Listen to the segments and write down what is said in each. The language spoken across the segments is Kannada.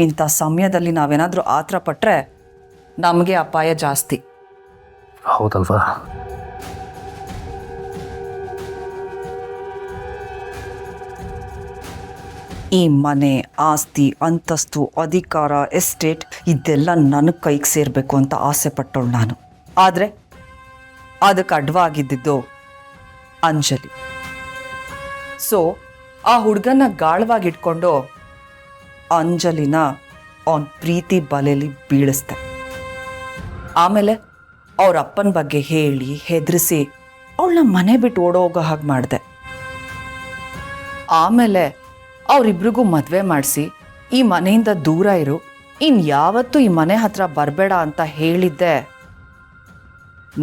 ಇಂಥ ಸಮಯದಲ್ಲಿ ನಾವೇನಾದರೂ ಆತರ ಪಟ್ಟರೆ ನಮಗೆ ಅಪಾಯ ಜಾಸ್ತಿ. ಹೌದಲ್ವಾ? ಈ ಮನೆ, ಆಸ್ತಿ, ಅಂತಸ್ತು, ಅಧಿಕಾರ, ಎಸ್ಟೇಟ್ ಇದೆಲ್ಲ ನನಗೆ ಕೈಗೆ ಸೇರಬೇಕು ಅಂತ ಆಸೆ ಪಟ್ಟವಳು ನಾನು. ಆದರೆ ಅದಕ್ಕೆ ಅಡ್ವಾಗಿದ್ದು ಅಂಜಲಿ. ಸೊ ಆ ಹುಡುಗನ ಗಾಳವಾಗಿಟ್ಕೊಂಡು ಅಂಜಲಿನ ಅವನ ಪ್ರೀತಿ ಬಲೆಯಲ್ಲಿ ಬೀಳಿಸ್ದೆ. ಆಮೇಲೆ ಅವ್ರ ಅಪ್ಪನ ಬಗ್ಗೆ ಹೇಳಿ ಹೆದರಿಸಿ ಅವಳನ್ನ ಮನೆ ಬಿಟ್ಟು ಓಡೋಗೋ ಹಾಗೆ ಮಾಡಿದೆ. ಆಮೇಲೆ ಅವರಿಬ್ರಿಗೂ ಮದುವೆ ಮಾಡಿಸಿ ಈ ಮನೆಯಿಂದ ದೂರ ಇರು, ಇನ್ಯಾವತ್ತೂ ಈ ಮನೆ ಹತ್ರ ಬರಬೇಡ ಅಂತ ಹೇಳಿದ್ದೆ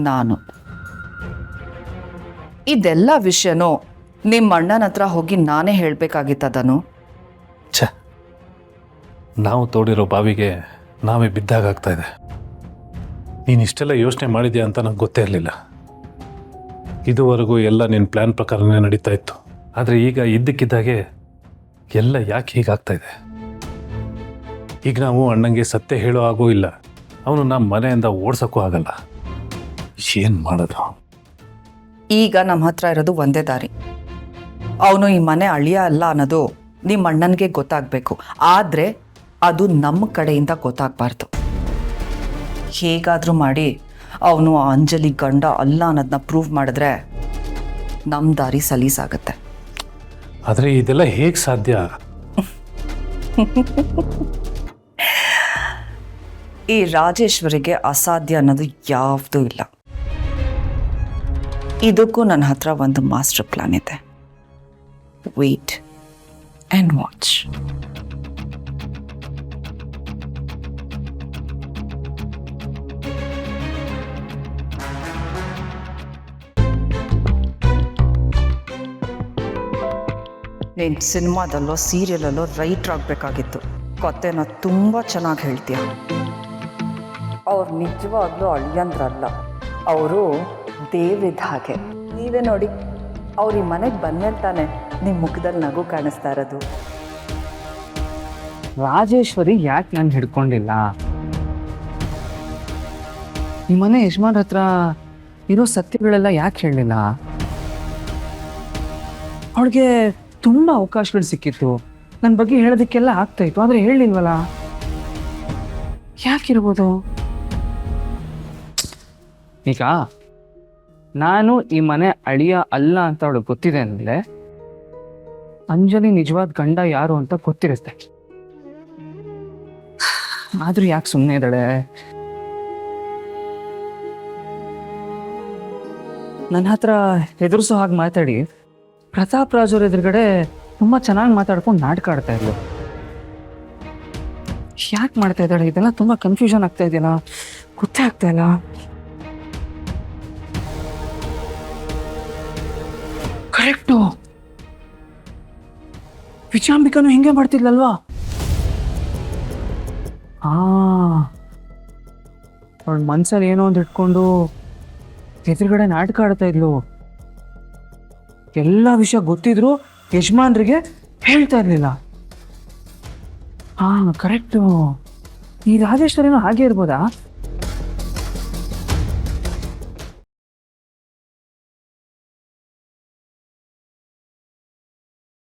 ನಾನು. ಇದೆಲ್ಲ ವಿಷಯನೂ ನಿಮ್ಮ ಅಣ್ಣನ ಹತ್ರ ಹೋಗಿ ನಾನೇ ಹೇಳಬೇಕಾಗಿತ್ತದನು. ಛೆ, ನಾವು ತೋಡಿರೋ ಬಾವಿಗೆ ನಾವೇ ಬಿದ್ದಾಗ್ತಾ ಇದೆ. ನೀನು ಇಷ್ಟೆಲ್ಲ ಯೋಚನೆ ಮಾಡಿದ್ಯಾ ಅಂತ ನನಗೆ ಗೊತ್ತೇ ಇರಲಿಲ್ಲ. ಇದುವರೆಗೂ ಎಲ್ಲ ನಿನ್ನ ಪ್ಲ್ಯಾನ್ ಪ್ರಕಾರನೇ ನಡೀತಾ ಇತ್ತು. ಆದರೆ ಈಗ ಇದ್ದಕ್ಕಿದ್ದಾಗೆ ಎಲ್ಲ ಯಾಕೆ ಹೀಗಾಗ್ತಾ ಇದೆ? ಈಗ ನಾವು ಅಣ್ಣಂಗೆ ಸತ್ಯ ಹೇಳೋ ಆಗೋ ಇಲ್ಲ, ಅವನು ನಮ್ಮ ಮನೆಯಿಂದ ಓಡ್ಸೋಕ್ಕೂ ಆಗಲ್ಲ. ಏನು ಮಾಡೋದು? ಈಗ ನಮ್ಮ ಹತ್ರ ಇರೋದು ಒಂದೇ ದಾರಿ. ಅವನು ಈ ಮನೆ ಅಳಿಯ ಅಲ್ಲ ಅನ್ನೋದು ನಿಮ್ಮ ಅಣ್ಣನಿಗೆ ಗೊತ್ತಾಗಬೇಕು. ಆದರೆ ಅದು ನಮ್ಮ ಕಡೆಯಿಂದ ಗೊತ್ತಾಗಬಾರ್ದು. ಹೇಗಾದರೂ ಮಾಡಿ ಅವನು ಆ ಅಂಜಲಿ ಗಂಡ ಅಲ್ಲ ಅನ್ನೋದನ್ನ ಪ್ರೂವ್ ಮಾಡಿದ್ರೆ ನಮ್ಮ ದಾರಿ ಸಲೀಸಾಗತ್ತೆ. ಆದರೆ ಇದೆಲ್ಲ ಹೇಗೆ ಸಾಧ್ಯ? ಈ ರಾಜೇಶ್ವರಿಗೆ ಅಸಾಧ್ಯ ಅನ್ನೋದು ಯಾವುದೂ ಇಲ್ಲ. ಇದಕ್ಕೂ ನನ್ನ ಹತ್ರ ಒಂದು ಮಾಸ್ಟರ್ ಪ್ಲಾನ್ ಇದೆ. Wait and watch. ನೀನು ಸಿನಿಮಾದಲ್ಲೋ ಸೀರಿಯಲಲ್ಲೋ ರೈಟ್ರ್ ಆಗಬೇಕಾಗಿತ್ತು. ಕತೆನ ತುಂಬ ಚೆನ್ನಾಗಿ ಹೇಳ್ತೀಯ. ಅವ್ರು ನಿಜವಾಗ್ಲೂ ಅಳಿಯಂದ್ರಲ್ಲ, ಅವರು ದೇವ್ರಿದ್ದ ಹಾಗೆ. ನೀವೇ ನೋಡಿ, ಅವ್ರು ಈ ಮನೆಗೆ ಬಂದ್ಮೇಲೆ ತಾನೆ ನಿಮ್ಮ ಮುಖದಲ್ಲಿ ನಗು ಕಾಣಿಸ್ತಾ ಇರೋದು. ರಾಜೇಶ್ವರಿ ಯಾಕೆ ನಾನು ಹಿಡ್ಕೊಂಡಿಲ್ಲ? ಈ ಮನೆ ಯಜಮಾನ್ರ ಹತ್ರ ಇರೋ ಸತ್ಯಗಳೆಲ್ಲ ಯಾಕೆ ಹೇಳಲಿಲ್ಲ? ಅವಳಿಗೆ ತುಂಬ ಅವಕಾಶಗಳು ಸಿಕ್ಕಿತ್ತು, ನನ್ನ ಬಗ್ಗೆ ಹೇಳೋದಕ್ಕೆಲ್ಲ ಆಗ್ತಾಯಿತ್ತು, ಆದರೆ ಹೇಳಲಿಲ್ವಲ್ಲ. ಯಾಕಿರ್ಬೋದು? ಈಗ ನಾನು ಈ ಮನೆ ಅಳಿಯ ಅಲ್ಲ ಅಂತ ಅವಳಿಗೆ ಗೊತ್ತಿದೆ ಅಂದರೆ ಅಂಜಲಿ ನಿಜವಾದ ಗಂಡ ಯಾರು ಅಂತ ಗೊತ್ತಿರುತ್ತೆ. ಆದ್ರೂ ಯಾಕೆ ಸುಮ್ಮನೆ ಇದ್ದಾಳೆ? ನನ್ನ ಹತ್ರ ಹೆದರ್ಸೋ ಹಾಗೆ ಮಾತಾಡಿ ಪ್ರತಾಪ್ ರಾಜ್ ಅವ್ರ ಎದುರುಗಡೆ ತುಂಬ ಚೆನ್ನಾಗಿ ಮಾತಾಡ್ಕೊಂಡು ನಾಟಕ ಆಡ್ತಾ ಇದ್ಲು. ಯಾಕೆ ಮಾಡ್ತಾ ಇದ್ದಾಳೆ? ಇದೆಲ್ಲ ತುಂಬ ಕನ್ಫ್ಯೂಷನ್ ಆಗ್ತಾ ಇದೆಯಲ್ಲ, ಗೊತ್ತೇ ಆಗ್ತಾ ಇಲ್ಲ. ಕರೆಕ್ಟು, ವಿಚಾಂಬಿಕನು ಹಿಂಗೆ ಮಾಡ್ತಿದ್ಲಲ್ವಾ? ಅವಳ ಮನ್ಸಲ್ಲಿ ಏನೋ ಒಂದು ಇಟ್ಕೊಂಡು ಎದುರುಗಡೆ ನಾಟಕ ಆಡ್ತಾ ಇದ್ಲು. ಎಲ್ಲ ವಿಷಯ ಗೊತ್ತಿದ್ರು ಯಜಮಾನ್ರಿಗೆ ಹೇಳ್ತಾ ಇರ್ಲಿಲ್ಲ. ಕರೆಕ್ಟು. ಈ ರಾಜೇಶ್ವರಿನೂ ಹಾಗೆ ಇರ್ಬೋದಾ?